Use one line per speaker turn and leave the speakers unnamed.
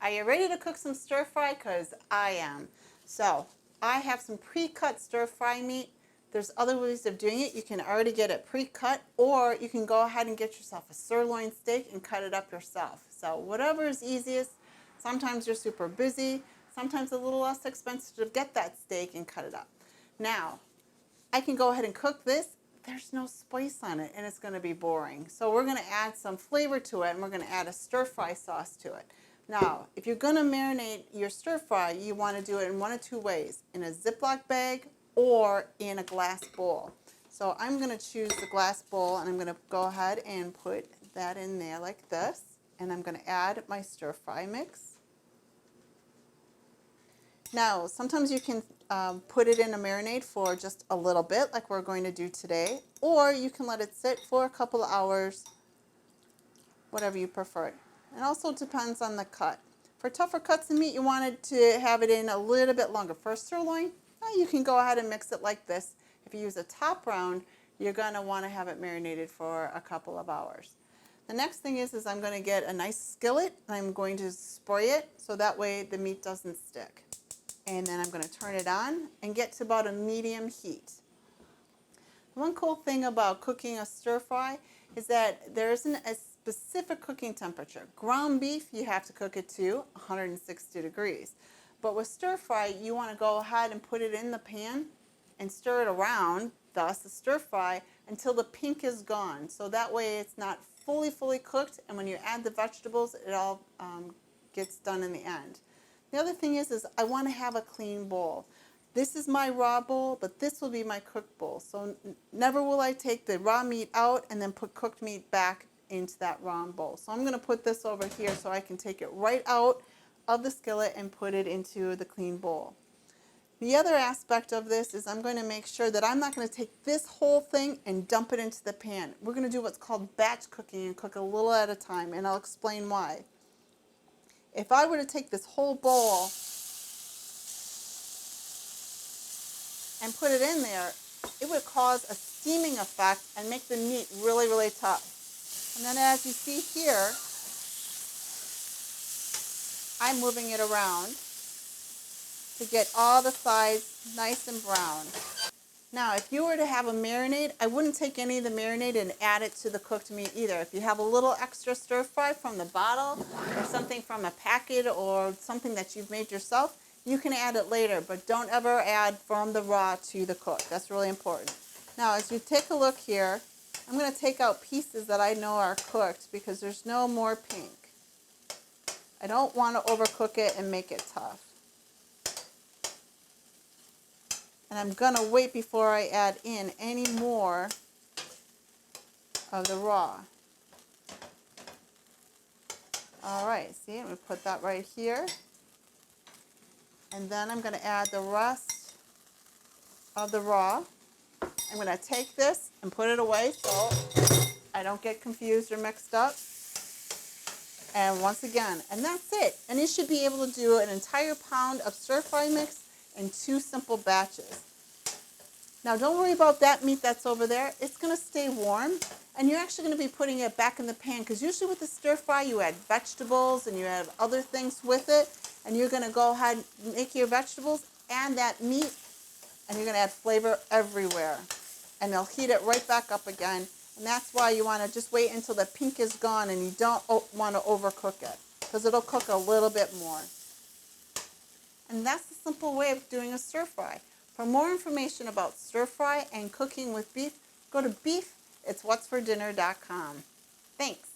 Are you ready to cook some stir fry? Because I am. So I have some pre-cut stir fry meat. There's other ways of doing it. You can already get it pre-cut, or you can go ahead and get yourself a sirloin steak and cut it up yourself. So whatever is easiest. Sometimes you're super busy. Sometimes a little less expensive to get that steak and cut it up. Now, I can go ahead and cook this. There's no spice on it, and it's going to be boring. So we're going to add some flavor to it, and we're going to add a stir fry sauce to it. Now, if you're going to marinate your stir fry, you want to do it in one of two ways, in a Ziploc bag or in a glass bowl. So I'm going to choose the glass bowl, and I'm going to go ahead and put that in there like this, and I'm going to add my stir fry mix. Now, sometimes you can put it in a marinade for just a little bit, like we're going to do today, or you can let it sit for a couple of hours, whatever you prefer. It also depends on the cut. For tougher cuts of meat, you wanted to have it in a little bit longer. For sirloin, you can go ahead and mix it like this. If you use a top round, you're going to want to have it marinated for a couple of hours. The next thing is I'm going to get a nice skillet, and I'm going to spray it so that way the meat doesn't stick. And then I'm going to turn it on and get to about a medium heat. One cool thing about cooking a stir fry is that there isn't a specific cooking temperature. Ground beef, you have to cook it to 160 degrees. But with stir fry, you want to go ahead and put it in the pan and stir it around, thus the stir fry, until the pink is gone. So that way it's not fully cooked, and when you add the vegetables, it all gets done in the end. The other thing is I want to have a clean bowl. This is my raw bowl, but this will be my cooked bowl. So never will I take the raw meat out and then put cooked meat back into that raw bowl. So I'm going to put this over here so I can take it right out of the skillet and put it into the clean bowl. The other aspect of this is I'm going to make sure that I'm not going to take this whole thing and dump it into the pan. We're going to do what's called batch cooking and cook a little at a time, and I'll explain why. If I were to take this whole bowl and put it in there, it would cause a steaming effect and make the meat really tough. And then as you see here, I'm moving it around to get all the sides nice and brown. Now, if you were to have a marinade, I wouldn't take any of the marinade and add it to the cooked meat either. If you have a little extra stir fry from the bottle or something from a packet or something that you've made yourself, you can add it later, but don't ever add from the raw to the cooked. That's really important. Now, as you take a look here, I'm going to take out pieces that I know are cooked because there's no more pink. I don't want to overcook it and make it tough. And I'm going to wait before I add in any more of the raw. All right, see, I'm going to put that right here. And then I'm going to add the rest of the raw. I'm going to take this and put it away so I don't get confused or mixed up. And once again, and that's it. And you should be able to do an entire pound of stir fry mix in 2 simple batches. Now don't worry about that meat that's over there. It's going to stay warm, and you're actually going to be putting it back in the pan because usually with the stir fry you add vegetables and you add other things with it, and you're going to go ahead and make your vegetables, add that meat, and you're going to add flavor everywhere. And they'll heat it right back up again, and that's why you want to just wait until the pink is gone, and you don't want to overcook it because it'll cook a little bit more. And that's the simple way of doing a stir fry. For more information about stir fry and cooking with beef, go to beefitswhatsfordinner.com. Thanks.